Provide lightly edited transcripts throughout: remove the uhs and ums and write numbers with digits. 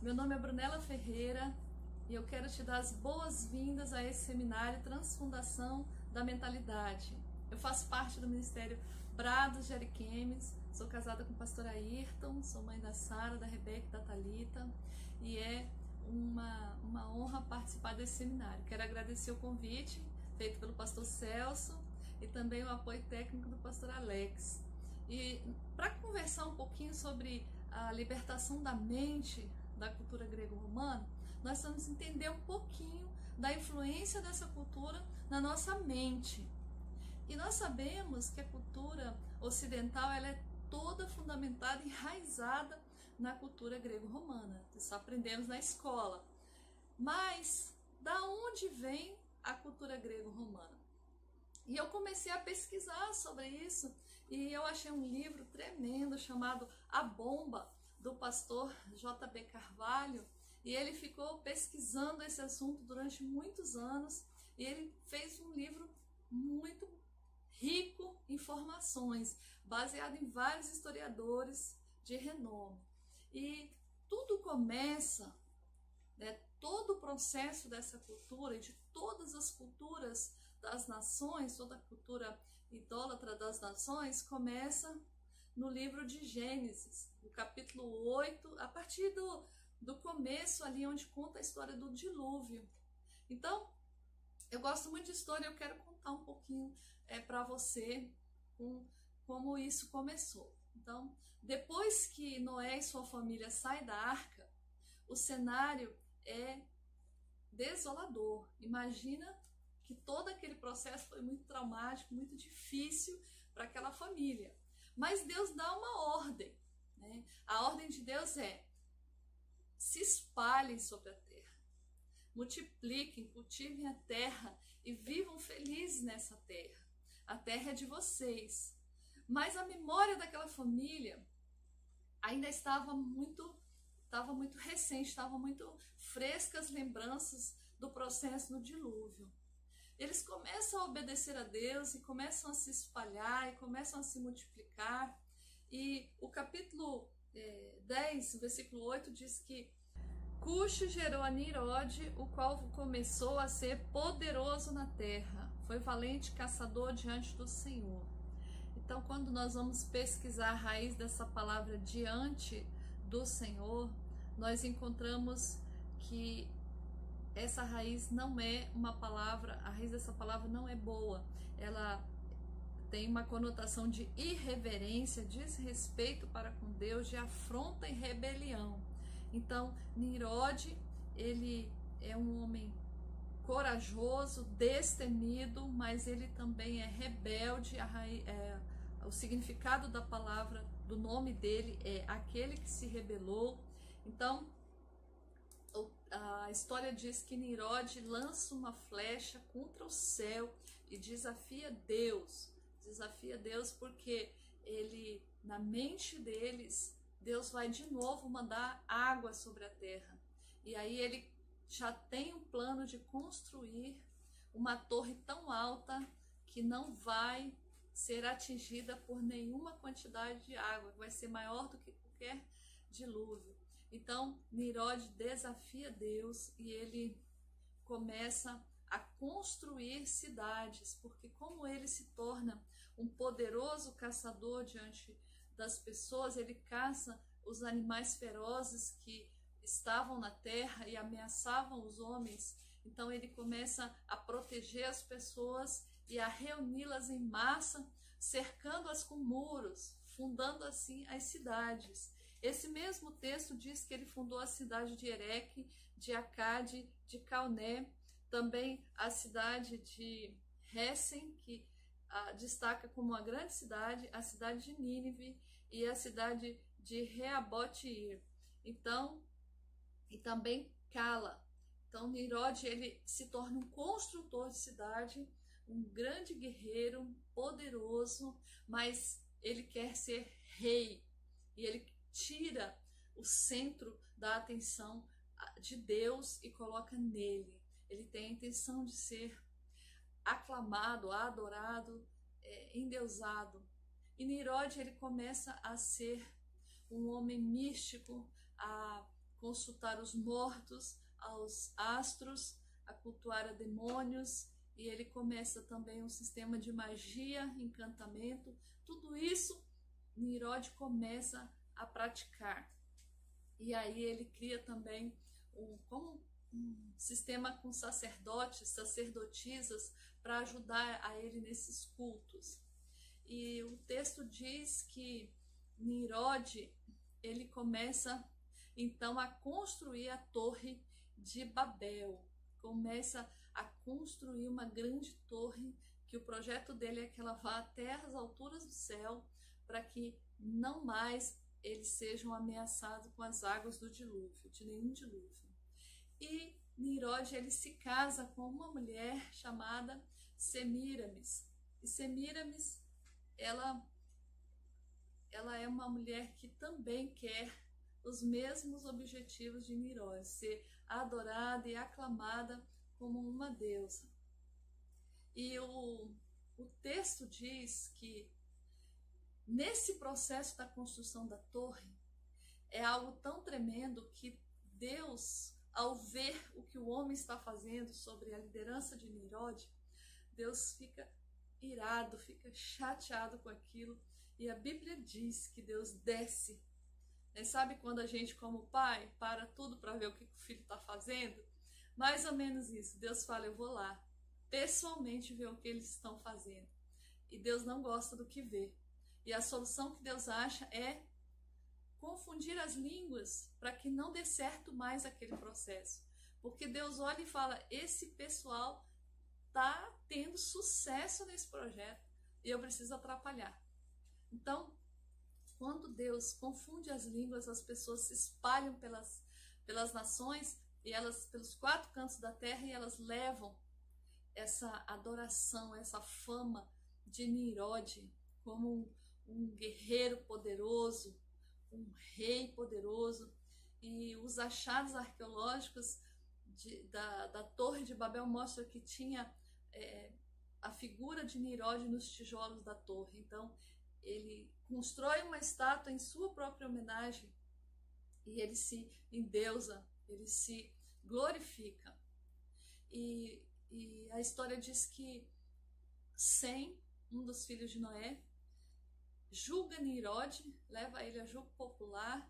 Meu nome é Brunella Ferreira e eu quero te dar as boas-vindas a esse seminário Transfundação da Mentalidade. Eu faço parte do Ministério Brados de Ariquemes, sou casada com o pastor Ayrton, sou mãe da Sara, da Rebeca e da Thalita, e é uma honra participar desse seminário. Quero agradecer o convite feito pelo pastor Celso e também o apoio técnico do pastor Alex. E para conversar um pouquinho sobre a libertação da mente da cultura grego-romana, nós vamos entender um pouquinho da influência dessa cultura na nossa mente. E nós sabemos que a cultura ocidental ela é toda fundamentada, enraizada na cultura grego-romana. Isso aprendemos na escola. Mas da onde vem a cultura grego-romana? E eu comecei a pesquisar sobre isso e eu achei um livro tremendo chamado A Bomba, do pastor J.B. Carvalho, e ele ficou pesquisando esse assunto durante muitos anos e ele fez um livro muito rico em informações, baseado em vários historiadores de renome. E tudo começa, todo o processo dessa cultura e de todas as culturas das nações, toda a cultura idólatra das nações, começa no livro de Gênesis, no capítulo 8, a partir do começo ali, onde conta a história do dilúvio. Então, eu gosto muito de história, eu quero contar um pouquinho para você como isso começou. Então, depois que Noé e sua família saem da arca, o cenário é desolador. Imagina que todo aquele processo foi muito traumático, muito difícil para aquela família. Mas Deus dá uma ordem, né? A ordem de Deus é: se espalhem sobre a terra, multipliquem, cultivem a terra e vivam felizes nessa terra. A terra é de vocês. Mas a memória daquela família ainda estava muito recente, estavam muito frescas lembranças do processo do dilúvio. Eles começam a obedecer a Deus e começam a se espalhar e começam a se multiplicar. E o capítulo 10, versículo 8 diz que Cuxi gerou a Nirode, o qual começou a ser poderoso na terra. Foi valente caçador diante do Senhor. Então, quando nós vamos pesquisar a raiz dessa palavra diante do Senhor, nós encontramos que essa raiz não é uma palavra, a raiz dessa palavra não é boa. Ela tem uma conotação de irreverência, desrespeito para com Deus, de afronta e rebelião. Então, Nirode, ele é um homem corajoso, destemido, mas ele também é rebelde. O significado da palavra, do nome dele, é aquele que se rebelou. Então, a história diz que Nirode lança uma flecha contra o céu e desafia Deus. Desafia Deus porque ele, na mente deles, Deus vai de novo mandar água sobre a terra. E aí ele já tem um plano de construir uma torre tão alta que não vai ser atingida por nenhuma quantidade de água, vai ser maior do que qualquer dilúvio. Então, Nirode desafia Deus e ele começa a construir cidades, porque como ele se torna um poderoso caçador diante das pessoas, ele caça os animais ferozes que estavam na terra e ameaçavam os homens. Então ele começa a proteger as pessoas e a reuni-las em massa, cercando-as com muros, fundando assim as cidades. Esse mesmo texto diz que ele fundou a cidade de Ereque, de Acade, de Calné, também a cidade de Resen, que destaca como uma grande cidade, a cidade de Nínive e a cidade de Reabote-ir. Então, e também Cala. Então, Nirode, ele se torna um construtor de cidade, um grande guerreiro, poderoso, mas ele quer ser rei. E ele tira o centro da atenção de Deus e coloca nele. Ele tem a intenção de ser aclamado, adorado, endeusado. E Nirode, ele começa a ser um homem místico, a consultar os mortos, aos astros, a cultuar a demônios, e ele começa também um sistema de magia, encantamento. Tudo isso Nimrod começa a praticar. E aí ele cria também um sistema com sacerdotes, sacerdotisas, para ajudar a ele nesses cultos. E o texto diz que Nimrod, ele começa então a construir a Torre de Babel, começa a construir uma grande torre, que o projeto dele é que ela vá até as alturas do céu, para que não mais eles sejam ameaçados com as águas do dilúvio, de nenhum dilúvio. E Nimrod, ele se casa com uma mulher chamada Semíramis. E Semíramis, ela é uma mulher que também quer os mesmos objetivos de Nimrod, ser adorada e aclamada como uma deusa. E o texto diz que nesse processo da construção da torre é algo tão tremendo que Deus, ao ver o que o homem está fazendo sobre a liderança de Nimrod, Deus fica irado, fica chateado com aquilo. E a Bíblia diz que Deus desce. Sabe quando a gente, como pai, para tudo para ver o que o filho está fazendo? Mais ou menos isso. Deus fala, eu vou lá, pessoalmente ver o que eles estão fazendo. E Deus não gosta do que vê. E a solução que Deus acha é confundir as línguas para que não dê certo mais aquele processo. Porque Deus olha e fala, esse pessoal está tendo sucesso nesse projeto e eu preciso atrapalhar. Então, quando Deus confunde as línguas, as pessoas se espalham pelas nações e elas pelos 4 cantos da terra, e elas levam essa adoração, essa fama de Nimrod como um guerreiro poderoso, um rei poderoso. E os achados arqueológicos da Torre de Babel mostram que tinha a figura de Nimrod nos tijolos da torre. Então ele constrói uma estátua em sua própria homenagem e ele se endeusa, ele se glorifica. E a história diz que Sem, um dos filhos de Noé, julga Nimrod, leva ele a julgo popular,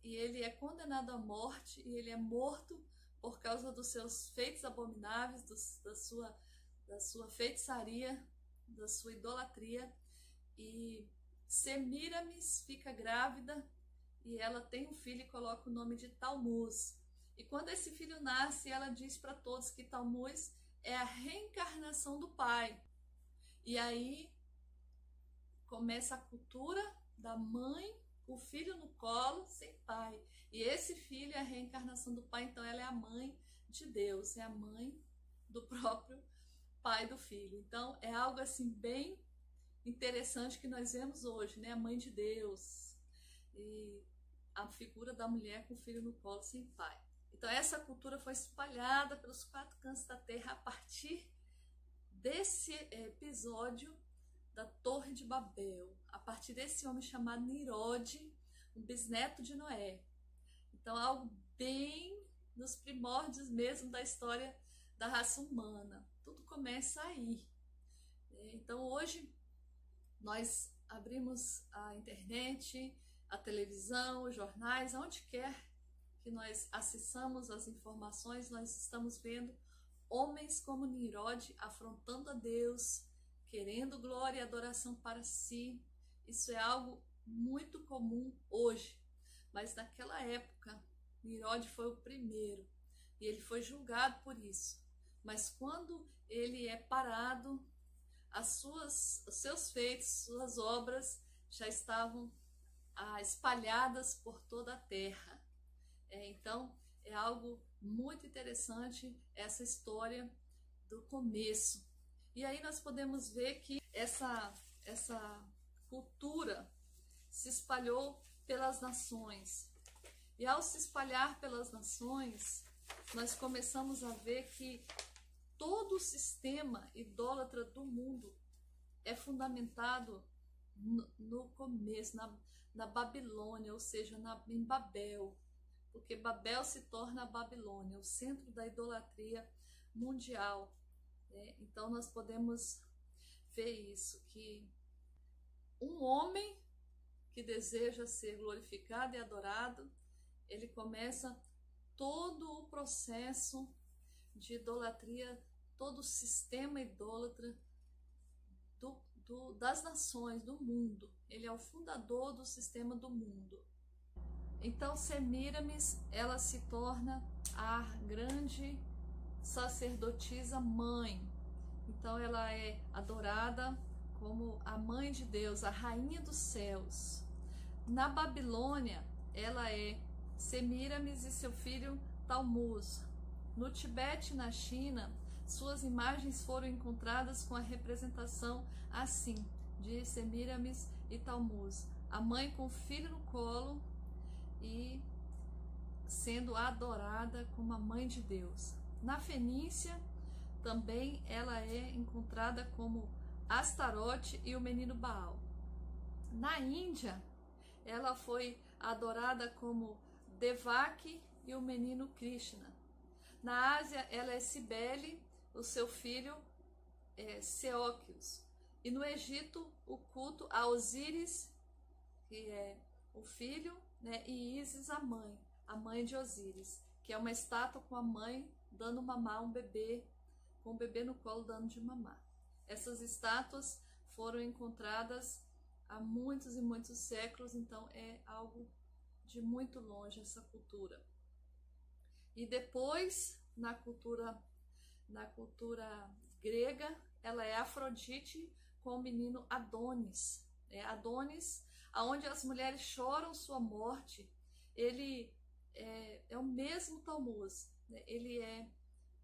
e ele é condenado à morte, e ele é morto por causa dos seus feitos abomináveis, da sua feitiçaria, da sua idolatria. E Semíramis fica grávida e ela tem um filho e coloca o nome de Talmuz. E quando esse filho nasce, ela diz para todos que Talmuz é a reencarnação do pai. E aí começa a cultura da mãe, o filho no colo, sem pai. E esse filho é a reencarnação do pai, então ela é a mãe de Deus, é a mãe do próprio pai do filho. Então é algo assim bem interessante que nós vemos hoje, né? A mãe de Deus e a figura da mulher com o filho no colo sem pai. Então essa cultura foi espalhada pelos 4 cantos da terra a partir desse episódio da Torre de Babel, a partir desse homem chamado Nimrod, um bisneto de Noé. Então algo bem nos primórdios mesmo da história da raça humana. Tudo começa aí. Então hoje nós abrimos a internet, a televisão, os jornais, aonde quer que nós acessamos as informações, nós estamos vendo homens como Nimrod afrontando a Deus, querendo glória e adoração para si. Isso é algo muito comum hoje, mas naquela época Nimrod foi o primeiro e ele foi julgado por isso. Mas quando ele é parado, os seus feitos, suas obras já estavam espalhadas por toda a terra. Então é algo muito interessante essa história do começo. E aí nós podemos ver que essa cultura se espalhou pelas nações. E ao se espalhar pelas nações, nós começamos a ver que todo o sistema idólatra do mundo é fundamentado no começo, na Babilônia, ou seja, em Babel. porque Babel se torna a Babilônia, o centro da idolatria mundial, né? Então nós podemos ver isso, que um homem que deseja ser glorificado e adorado, ele começa todo o processo de idolatria, todo o sistema idólatra das nações, do mundo. Ele é o fundador do sistema do mundo. Então Semíramis, ela se torna a grande sacerdotisa mãe. Então ela é adorada como a mãe de Deus, a rainha dos céus. Na Babilônia, ela é Semíramis e seu filho Tammuz. No Tibete, na China, suas imagens foram encontradas com a representação assim, de Semíramis e Tammuz, a mãe com o filho no colo e sendo adorada como a mãe de Deus. Na Fenícia, também ela é encontrada como Astarote e o menino Baal. Na Índia, ela foi adorada como Devaki e o menino Krishna. Na Ásia, ela é Cibele, o seu filho Seóquios. E no Egito, o culto a Osíris, que é o filho, né, e Ísis, a mãe de Osíris, que é uma estátua com a mãe dando mamar a um bebê, com o bebê no colo dando de mamar. Essas estátuas foram encontradas há muitos e muitos séculos, então é algo de muito longe essa cultura. E depois, na cultura grega, ela é Afrodite com o menino Adonis. Adonis, aonde as mulheres choram sua morte, ele é o mesmo Tammuz, né? Ele é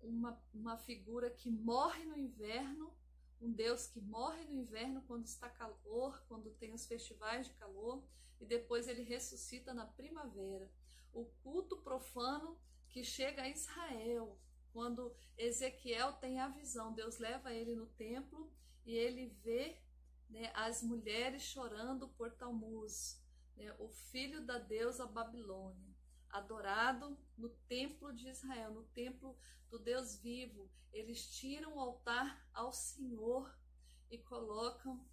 uma figura que morre no inverno, um deus que morre no inverno quando está calor, quando tem os festivais de calor, e depois ele ressuscita na primavera. O culto profano que chega a Israel, quando Ezequiel tem a visão, Deus leva ele no templo e ele vê, né, as mulheres chorando por Tammuz, né, o filho da deusa Babilônia, adorado no templo de Israel, no templo do Deus vivo. Eles tiram o altar ao Senhor e colocam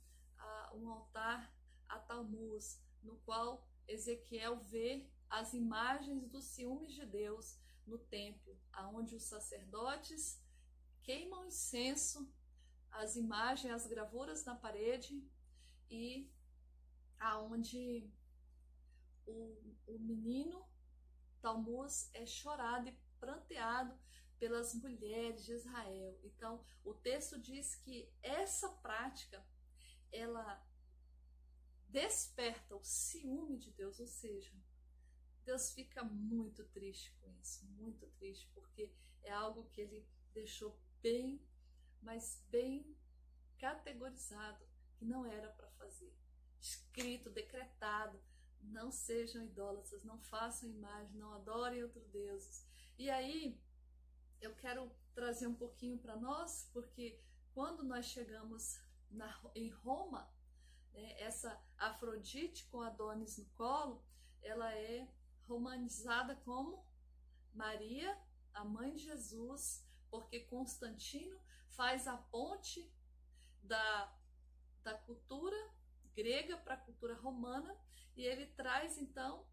um altar a Tammuz, no qual Ezequiel vê as imagens dos ciúmes de Deus no templo, aonde os sacerdotes queimam incenso, as imagens, as gravuras na parede, e aonde o menino Tammuz é chorado e pranteado pelas mulheres de Israel. Então, o texto diz que essa prática, ela desperta o ciúme de Deus, ou seja, Deus fica muito triste com isso, muito triste, porque é algo que ele deixou bem, mas bem categorizado, que não era para fazer. Escrito, decretado: não sejam idólatras, não façam imagem, não adorem outros deuses. E aí, eu quero trazer um pouquinho para nós, porque quando nós chegamos em Roma, né, essa Afrodite com Adonis no colo, ela é romanizada como Maria, a mãe de Jesus, porque Constantino faz a ponte da cultura grega para a cultura romana, e ele traz então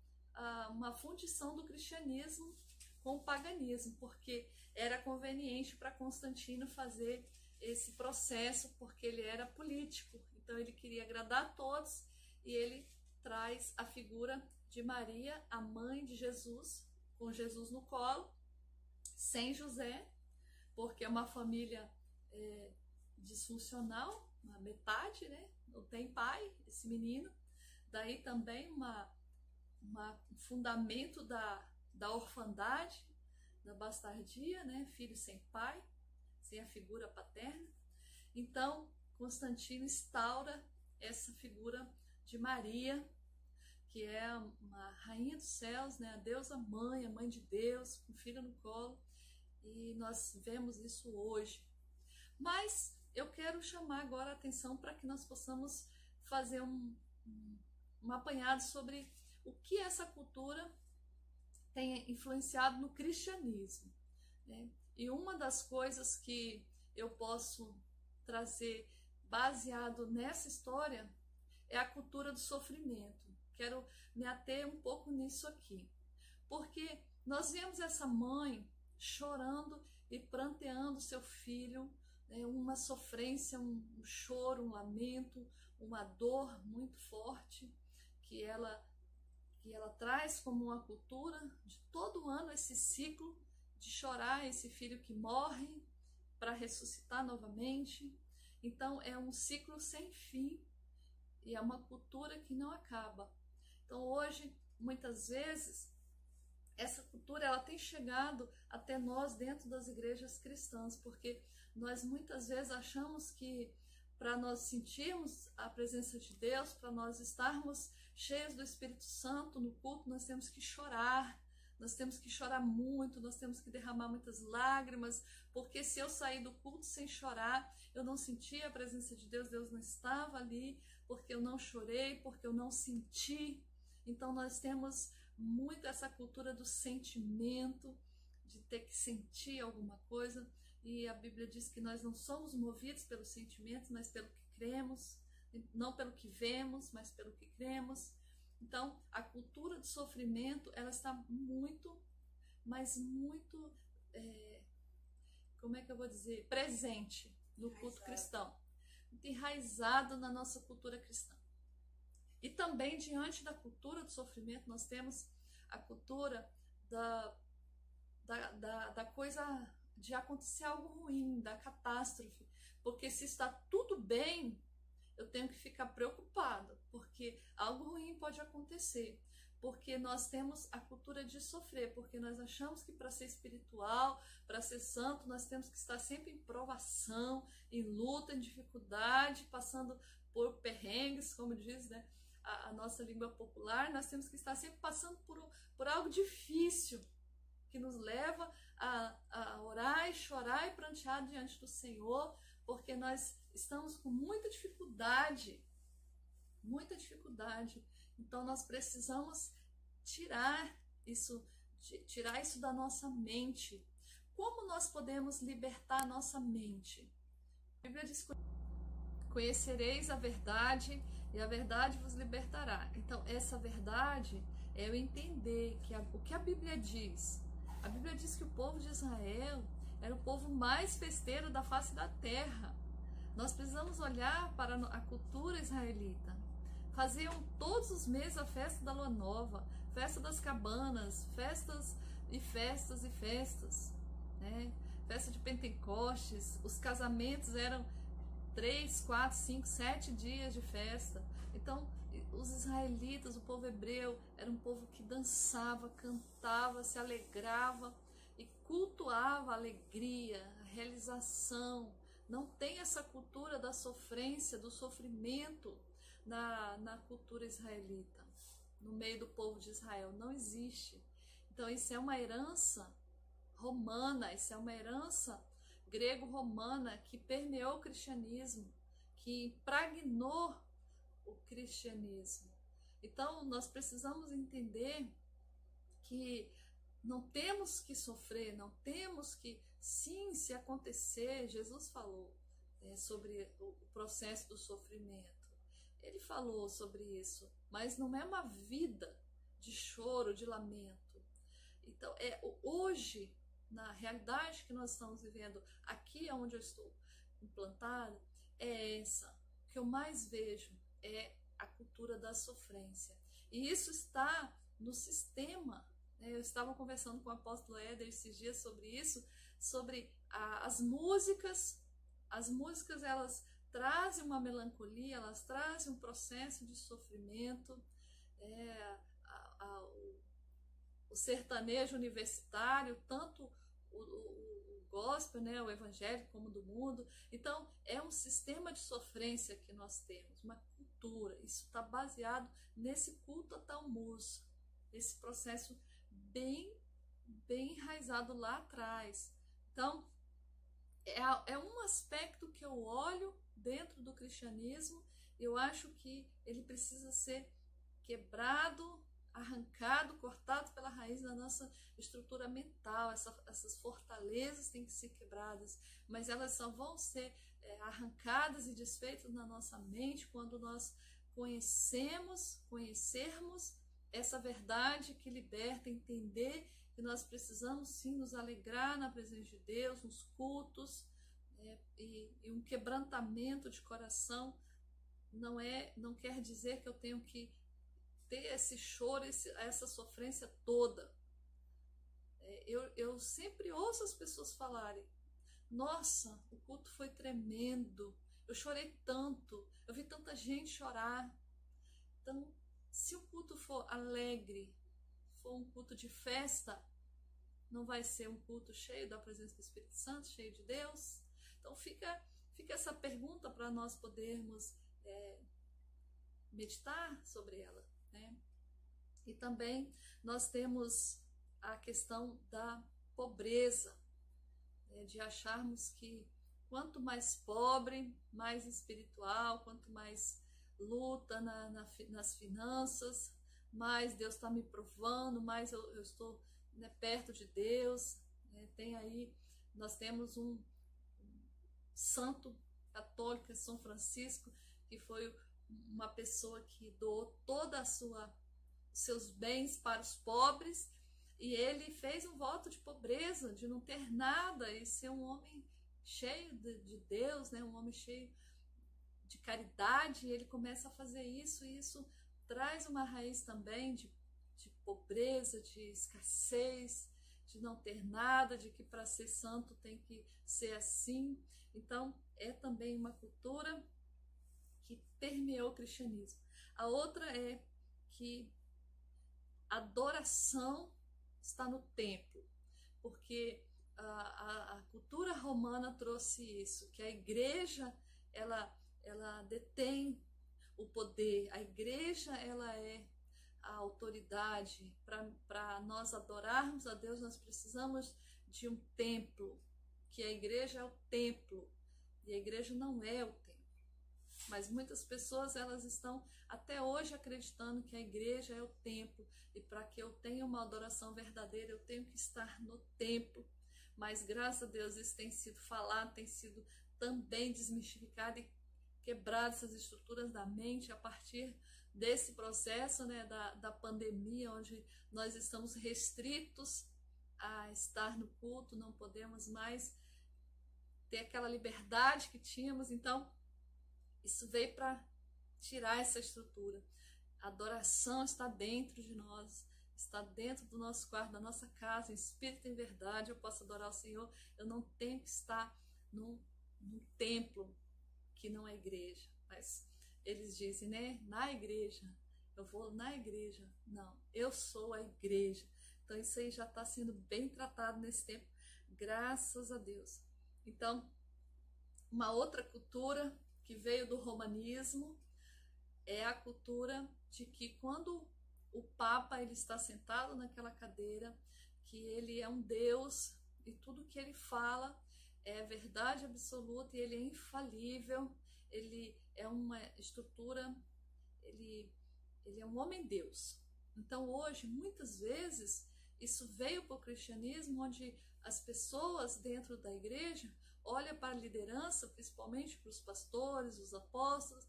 uma fundição do cristianismo com o paganismo, porque era conveniente para Constantino fazer esse processo, porque ele era político, então ele queria agradar a todos, e ele traz a figura de Maria, a mãe de Jesus, com Jesus no colo, sem José, porque é uma família disfuncional, uma metade, né? Não tem pai, esse menino. Daí também um fundamento da orfandade, da bastardia, né? Filho sem pai, sem a figura paterna. Então, Constantino instaura essa figura de Maria, que é uma rainha dos céus, né? A deusa mãe, a mãe de Deus, com o filho no colo, e nós vemos isso hoje. Mas eu quero chamar agora a atenção para que nós possamos fazer um apanhado sobre o que essa cultura tem influenciado no cristianismo, né? E uma das coisas que eu posso trazer baseado nessa história é a cultura do sofrimento. Quero me ater um pouco nisso aqui, porque nós vemos essa mãe chorando e pranteando seu filho, né, uma sofrência, um choro, um lamento, uma dor muito forte que ela traz como uma cultura de todo ano, esse ciclo de chorar esse filho que morre para ressuscitar novamente. Então é um ciclo sem fim e é uma cultura que não acaba. Então hoje, muitas vezes, essa cultura ela tem chegado até nós dentro das igrejas cristãs, porque nós muitas vezes achamos que para nós sentirmos a presença de Deus, para nós estarmos cheios do Espírito Santo no culto, nós temos que chorar. Nós temos que chorar muito, nós temos que derramar muitas lágrimas, porque se eu sair do culto sem chorar, eu não senti a presença de Deus, Deus não estava ali, porque eu não chorei, porque eu não senti. Então nós temos muito essa cultura do sentimento, de ter que sentir alguma coisa, e a Bíblia diz que nós não somos movidos pelos sentimentos, mas pelo que cremos, não pelo que vemos, mas pelo que cremos. Então, a cultura do sofrimento, ela está muito, mas muito, como é que eu vou dizer, presente no culto cristão, enraizado na nossa cultura cristã. E também, diante da cultura do sofrimento, nós temos a cultura da coisa de acontecer algo ruim, da catástrofe, porque se está tudo bem, eu tenho que ficar preocupada, porque algo ruim pode acontecer, porque nós temos a cultura de sofrer, porque nós achamos que para ser espiritual, para ser santo, nós temos que estar sempre em provação, em luta, em dificuldade, passando por perrengues, como diz, né, a nossa língua popular, nós temos que estar sempre passando por algo difícil, que nos leva a orar e chorar e prantear diante do Senhor, porque nós estamos com muita dificuldade. Então nós precisamos tirar isso da nossa mente. Como nós podemos libertar a nossa mente? A Bíblia diz: conhecereis a verdade e a verdade vos libertará. Então essa verdade é eu entender que o que a Bíblia diz. A Bíblia diz que o povo de Israel era o povo mais festeiro da face da terra. Nós precisamos olhar para a cultura israelita. Faziam todos os meses a festa da lua nova, festa das cabanas, festas, né? Festa de Pentecostes. Os casamentos eram 3, 4, 5, 7 dias de festa. Então, os israelitas, o povo hebreu, era um povo que dançava, cantava, se alegrava e cultuava a alegria, a realização. Não tem essa cultura da sofrência, do sofrimento na cultura israelita, no meio do povo de Israel. Não existe. Então, isso é uma herança romana, isso é uma herança grego-romana que permeou o cristianismo, que impregnou o cristianismo. Então, nós precisamos entender que não temos que sofrer, não temos que, sim, se acontecer, Jesus falou sobre o processo do sofrimento. Ele falou sobre isso, mas não é uma vida de choro, de lamento. Então, hoje, na realidade que nós estamos vivendo, aqui onde eu estou implantada, é essa. O que eu mais vejo é a cultura da sofrência. E isso está no sistema. Eu estava conversando com o apóstolo Éder esses dias sobre isso, sobre as músicas. As músicas, elas trazem uma melancolia, elas trazem um processo de sofrimento. O sertanejo universitário, tanto o gospel, né, o evangélico, como do mundo. Então, é um sistema de sofrência que nós temos, uma cultura. Isso está baseado nesse culto a Tammuz, esse processo bem enraizado lá atrás. Então, é um aspecto que eu olho dentro do cristianismo. Eu acho que ele precisa ser quebrado, arrancado, cortado pela raiz da nossa estrutura mental. Essas fortalezas têm que ser quebradas, mas elas só vão ser arrancadas e desfeitas na nossa mente quando nós conhecermos essa verdade que liberta, entender que nós precisamos sim nos alegrar na presença de Deus, nos cultos, e um quebrantamento de coração não quer dizer que eu tenho que ter esse choro, essa sofrência toda. Eu sempre ouço as pessoas falarem: nossa, o culto foi tremendo, eu chorei tanto, eu vi tanta gente chorar. Então, se o culto for alegre, for um culto de festa, não vai ser um culto cheio da presença do Espírito Santo, cheio de Deus. Então fica essa pergunta para nós podermos meditar sobre ela, né? E também nós temos a questão da pobreza, de acharmos que quanto mais pobre, mais espiritual, quanto mais luta nas finanças, mais Deus está me provando, mais eu estou perto de Deus. Nós temos um santo católico, São Francisco, que foi uma pessoa que doou toda os seus bens para os pobres, e ele fez um voto de pobreza, de não ter nada e ser um homem cheio de Deus, né? Um homem cheio de caridade. E ele começa a fazer isso, e isso traz uma raiz também de pobreza, de escassez, de não ter nada, de que para ser santo tem que ser assim. Então, é também uma cultura que permeou o cristianismo. A outra é que a adoração está no templo, porque a cultura romana trouxe isso, que a igreja ela detém o poder, a igreja ela é a autoridade. Para nós adorarmos a Deus, nós precisamos de um templo, que a igreja é o templo, e a igreja não é o templo. Mas muitas pessoas, elas estão até hoje acreditando que a igreja é o templo, e para que eu tenha uma adoração verdadeira, eu tenho que estar no templo. Mas graças a Deus isso tem sido falado, tem sido também desmistificado e quebrado, essas estruturas da mente, a partir desse processo, né, da pandemia, onde nós estamos restritos a estar no culto, não podemos mais ter aquela liberdade que tínhamos. Então isso veio para tirar essa estrutura. A adoração está dentro de nós, está dentro do nosso quarto, da nossa casa, em espírito e em verdade. Eu posso adorar o Senhor, eu não tenho que estar num templo que não é igreja. Mas eles dizem, né, na igreja, eu vou na igreja. Não, eu sou a igreja. Então isso aí já está sendo bem tratado nesse tempo, graças a Deus. Então, uma outra cultura que veio do romanismo é a cultura de que quando o Papa ele está sentado naquela cadeira, que ele é um Deus e tudo que ele fala é verdade absoluta, e ele é infalível, ele é uma estrutura, ele é um homem-deus. Então hoje, muitas vezes, isso veio para o cristianismo, onde as pessoas dentro da igreja olham para a liderança, principalmente para os pastores, os apóstolos,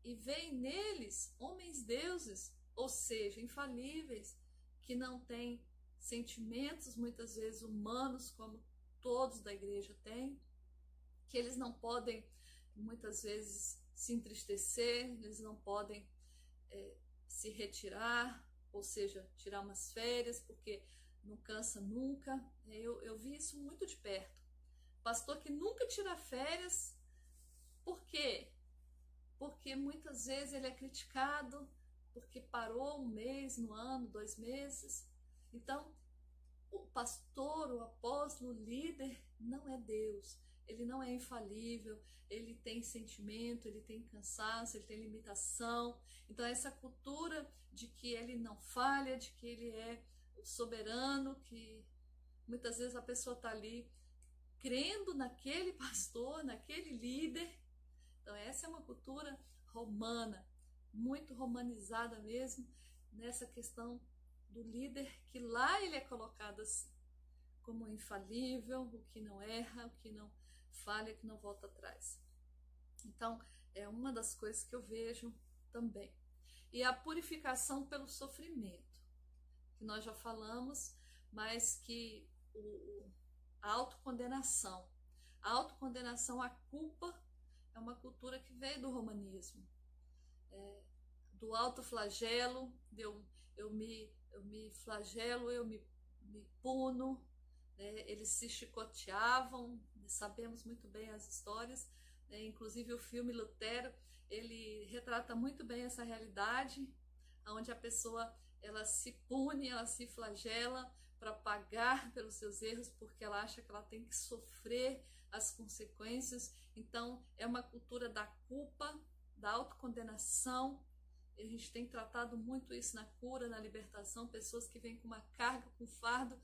e veem neles homens-deuses, ou seja, infalíveis, que não têm sentimentos muitas vezes humanos como todos da igreja têm, que eles não podem muitas vezes se entristecer, eles não podem se retirar, ou seja, tirar umas férias, porque não cansa nunca. Eu vi isso muito de perto. Pastor que nunca tira férias. Por quê? Porque muitas vezes ele é criticado porque parou um mês no ano, 2 meses. Então, o pastor, o apóstolo, o líder não é Deus. Ele não é infalível, ele tem sentimento, ele tem cansaço, ele tem limitação. Então essa cultura de que ele não falha, de que ele é o soberano, que muitas vezes a pessoa está ali crendo naquele pastor, naquele líder. Então essa é uma cultura romana, muito romanizada mesmo, nessa questão do líder, que lá ele é colocado assim, como infalível, o que não erra, o que não falha, o que não volta atrás. Então, é uma das coisas que eu vejo também. E a purificação pelo sofrimento, que nós já falamos, mas que a autocondenação, a culpa, é uma cultura que veio do romanismo, do autoflagelo, eu me flagelo, eu me puno, né? Eles se chicoteavam, sabemos muito bem as histórias, né? Inclusive o filme Lutero, ele retrata muito bem essa realidade, onde a pessoa ela se pune, ela se flagela para pagar pelos seus erros, porque ela acha que ela tem que sofrer as consequências. Então é uma cultura da culpa, da autocondenação. A gente tem tratado muito isso na cura, na libertação, pessoas que vêm com uma carga, com um fardo,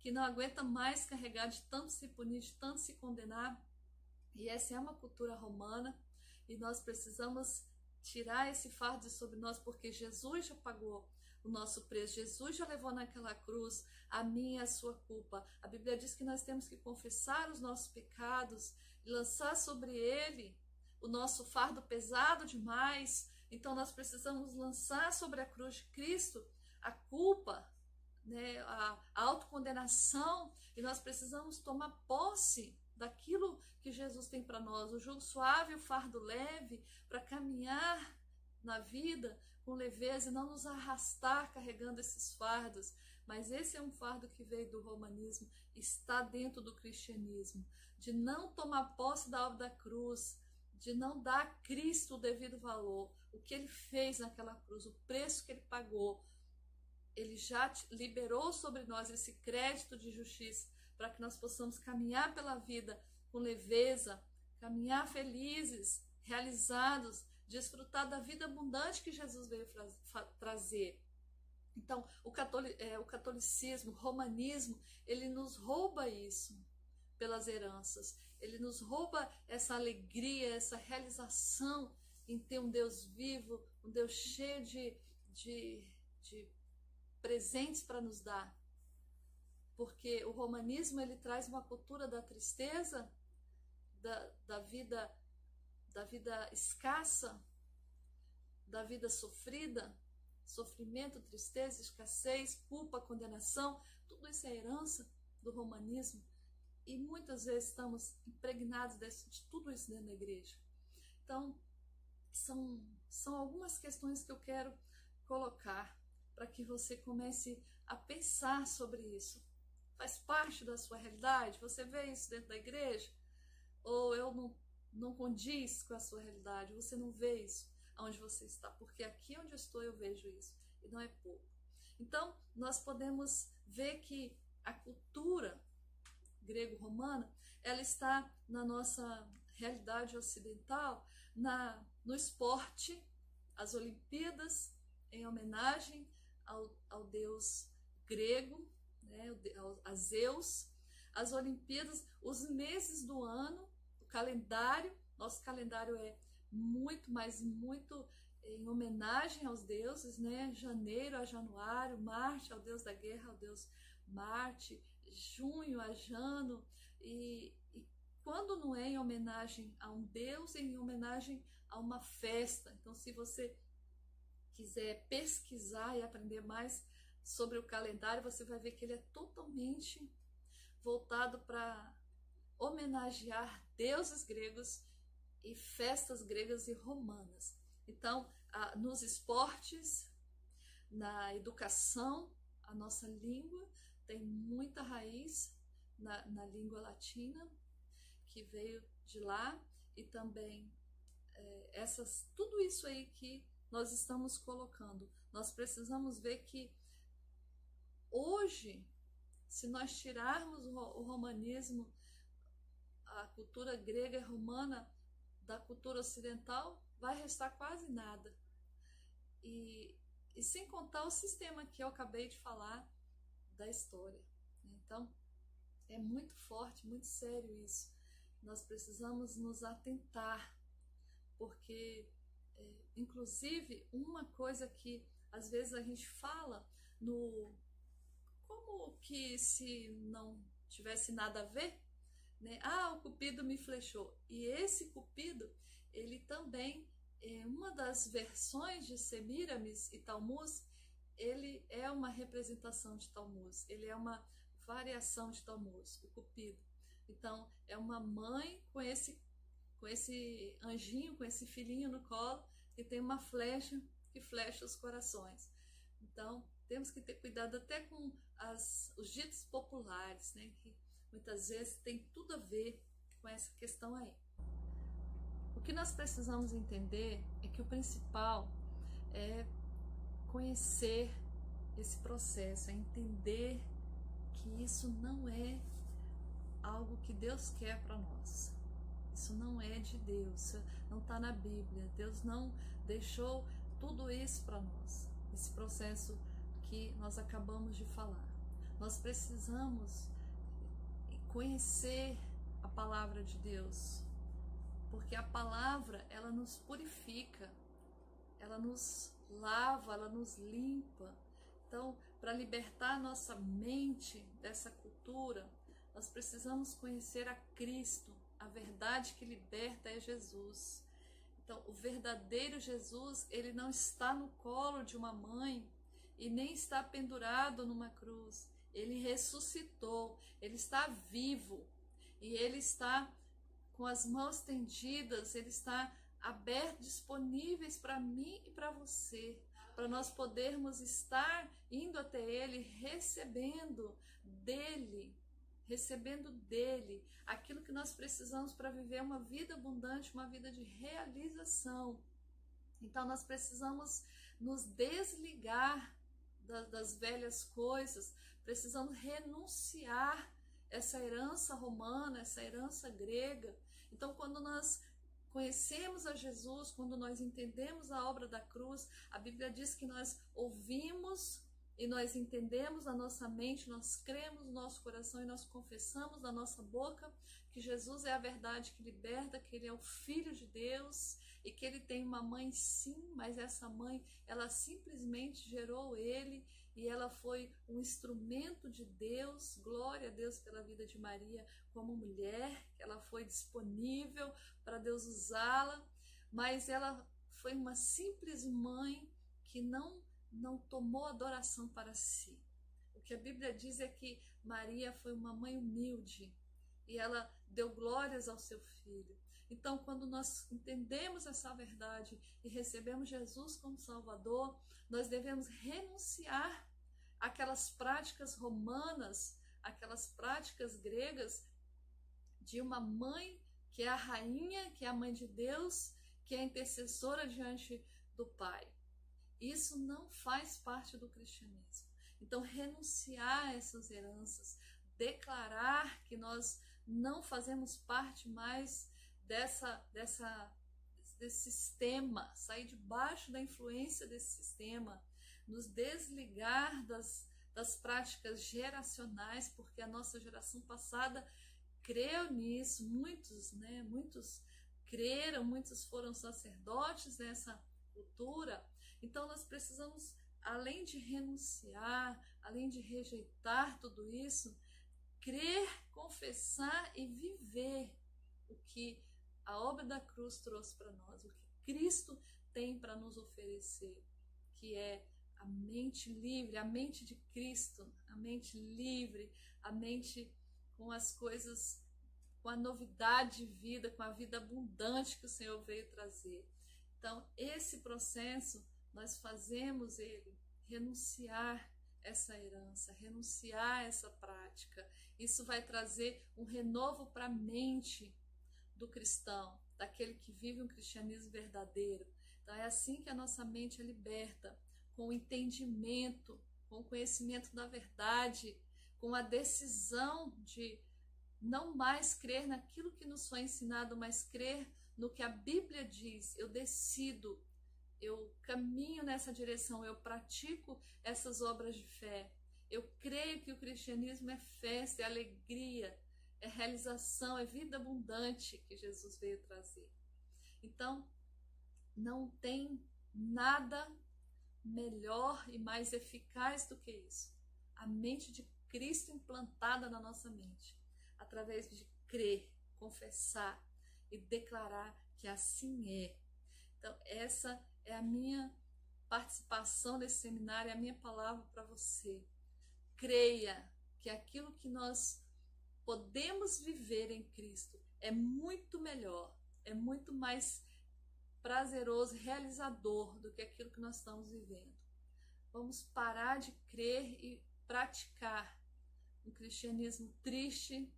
que não aguenta mais carregar, de tanto se punir, de tanto se condenar. E essa é uma cultura romana, e nós precisamos tirar esse fardo sobre nós, porque Jesus já pagou o nosso preço, Jesus já levou naquela cruz a minha e a sua culpa. A Bíblia diz que nós temos que confessar os nossos pecados e lançar sobre ele o nosso fardo pesado demais. Então nós precisamos lançar sobre a cruz de Cristo a culpa, né, a autocondenação, e nós precisamos tomar posse daquilo que Jesus tem para nós, o jugo suave, o fardo leve, para caminhar na vida com leveza e não nos arrastar carregando esses fardos. Mas esse é um fardo que veio do romanismo, está dentro do cristianismo, de não tomar posse da obra da cruz, de não dar a Cristo o devido valor, o que ele fez naquela cruz, o preço que ele pagou. Ele já liberou sobre nós esse crédito de justiça para que nós possamos caminhar pela vida com leveza, caminhar felizes, realizados, desfrutar da vida abundante que Jesus veio trazer. Então, o catolicismo, o romanismo, ele nos rouba isso pelas heranças. Ele nos rouba essa alegria, essa realização em ter um Deus vivo, um Deus cheio de presentes para nos dar. Porque o romanismo ele traz uma cultura da tristeza, da vida escassa, da vida sofrida, sofrimento, tristeza, escassez, culpa, condenação. Tudo isso é herança do romanismo, e muitas vezes estamos impregnados de tudo isso dentro da igreja. Então, são algumas questões que eu quero colocar para que você comece a pensar sobre isso. Faz parte da sua realidade? Você vê isso dentro da igreja? Ou eu não condiz com a sua realidade? Você não vê isso onde você está? Porque aqui onde eu estou eu vejo isso, e não é pouco. Então, nós podemos ver que a cultura grego-romana, ela está na nossa realidade ocidental, no esporte, as Olimpíadas, em homenagem ao deus grego, né, a Zeus, as Olimpíadas, os meses do ano, o calendário, nosso calendário é muito em homenagem aos deuses, né? Janeiro a Januário, Marte ao deus da guerra, ao deus Marte, junho a Jano, e quando não é em homenagem a um deus, é em homenagem a uma festa. Então, se você quiser pesquisar e aprender mais sobre o calendário, você vai ver que ele é totalmente voltado para homenagear deuses gregos e festas gregas e romanas. Então, nos esportes, na educação, a nossa língua tem muita raiz na língua latina, que veio de lá, e também tudo isso aí que nós estamos colocando. Nós precisamos ver que hoje, se nós tirarmos o romanismo, a cultura grega e romana da cultura ocidental, vai restar quase nada. E sem contar o sistema que eu acabei de falar da história. Então, é muito forte, muito sério isso. Nós precisamos nos atentar, porque, inclusive, uma coisa que às vezes a gente fala no como que se não tivesse nada a ver, né? Ah, o cupido me flechou. E esse cupido, ele também é uma das versões de Semiramis e Tammuz, ele é uma representação de Tammuz, ele é uma variação de Tammuz, o cupido. Então, é uma mãe com esse anjinho, com esse filhinho no colo, que tem uma flecha que flecha os corações. Então, temos que ter cuidado até com os ditos populares, né, que muitas vezes tem tudo a ver com essa questão aí. O que nós precisamos entender é que o principal é conhecer esse processo, é entender que isso não é algo que Deus quer para nós. Isso não é de Deus, não está na Bíblia. Deus não deixou tudo isso para nós, esse processo que nós acabamos de falar. Nós precisamos conhecer a palavra de Deus, porque a palavra, ela nos purifica, ela nos lava, ela nos limpa. Então, para libertar nossa mente dessa cultura, nós precisamos conhecer a Cristo. A verdade que liberta é Jesus. Então, o verdadeiro Jesus, ele não está no colo de uma mãe e nem está pendurado numa cruz. Ele ressuscitou, ele está vivo e ele está com as mãos tendidas, ele está aberto, disponíveis para mim e para você, para nós podermos estar indo até ele, recebendo dele aquilo que nós precisamos para viver uma vida abundante, uma vida de realização. Então nós precisamos nos desligar das velhas coisas, precisamos renunciar essa herança romana, essa herança grega. Então quando nós conhecemos a Jesus, quando nós entendemos a obra da cruz, a Bíblia diz que nós ouvimos e nós entendemos na nossa mente, nós cremos no nosso coração e nós confessamos na nossa boca que Jesus é a verdade que liberta, que ele é o Filho de Deus e que ele tem uma mãe sim, mas essa mãe, ela simplesmente gerou ele e ela foi um instrumento de Deus. Glória a Deus pela vida de Maria como mulher, ela foi disponível para Deus usá-la, mas ela foi uma simples mãe que não tomou adoração para si. O que a Bíblia diz é que Maria foi uma mãe humilde e ela deu glórias ao seu filho. Então, quando nós entendemos essa verdade e recebemos Jesus como Salvador, nós devemos renunciar àquelas práticas romanas, aquelas práticas gregas de uma mãe que é a rainha, que é a mãe de Deus, que é a intercessora diante do Pai. Isso não faz parte do cristianismo. Então, renunciar a essas heranças, declarar que nós não fazemos parte mais desse sistema, sair debaixo da influência desse sistema, nos desligar das práticas geracionais, porque a nossa geração passada creu nisso, muitos creram, muitos foram sacerdotes nessa cultura. Então nós precisamos, além de renunciar, além de rejeitar tudo isso, crer, confessar e viver o que a obra da cruz trouxe para nós, o que Cristo tem para nos oferecer, que é a mente livre, a mente de Cristo, a mente livre, a mente com as coisas, com a novidade de vida, com a vida abundante que o Senhor veio trazer. Então, esse processo, nós fazemos ele renunciar essa herança, renunciar essa prática. Isso vai trazer um renovo para a mente do cristão, daquele que vive um cristianismo verdadeiro. Então, é assim que a nossa mente é liberta, com o entendimento, com o conhecimento da verdade, com a decisão de não mais crer naquilo que nos foi ensinado, mas crer no que a Bíblia diz. Eu decido, eu caminho nessa direção, eu pratico essas obras de fé. Eu creio que o cristianismo é festa, é alegria, é realização, é vida abundante que Jesus veio trazer. Então, não tem nada melhor e mais eficaz do que isso. A mente de Cristo implantada na nossa mente, através de crer, confessar e declarar que assim é. Então, essa é a minha participação nesse seminário, é a minha palavra para você. Creia que aquilo que nós podemos viver em Cristo é muito melhor, é muito mais prazeroso, realizador do que aquilo que nós estamos vivendo. Vamos parar de crer e praticar um cristianismo triste,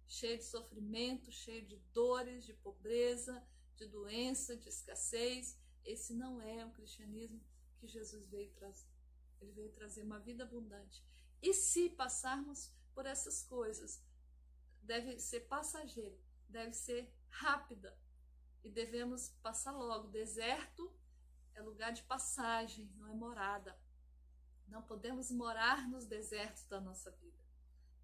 cheio de sofrimento, cheio de dores, de pobreza, de doença, de escassez. Esse não é o cristianismo que Jesus veio trazer. Ele veio trazer uma vida abundante. E se passarmos por essas coisas, deve ser passageiro, deve ser rápida e devemos passar logo. Deserto é lugar de passagem, não é morada. Não podemos morar nos desertos da nossa vida.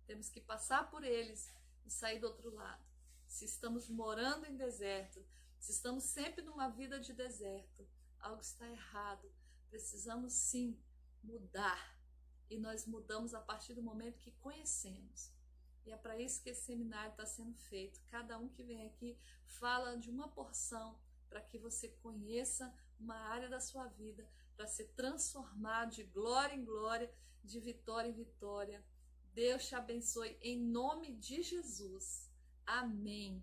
Temos que passar por eles e sair do outro lado. Se estamos morando em deserto, se estamos sempre numa vida de deserto, algo está errado. Precisamos sim mudar. E nós mudamos a partir do momento que conhecemos. E é para isso que esse seminário está sendo feito. Cada um que vem aqui fala de uma porção para que você conheça uma área da sua vida, para ser transformado de glória em glória, de vitória em vitória. Deus te abençoe em nome de Jesus. Amém.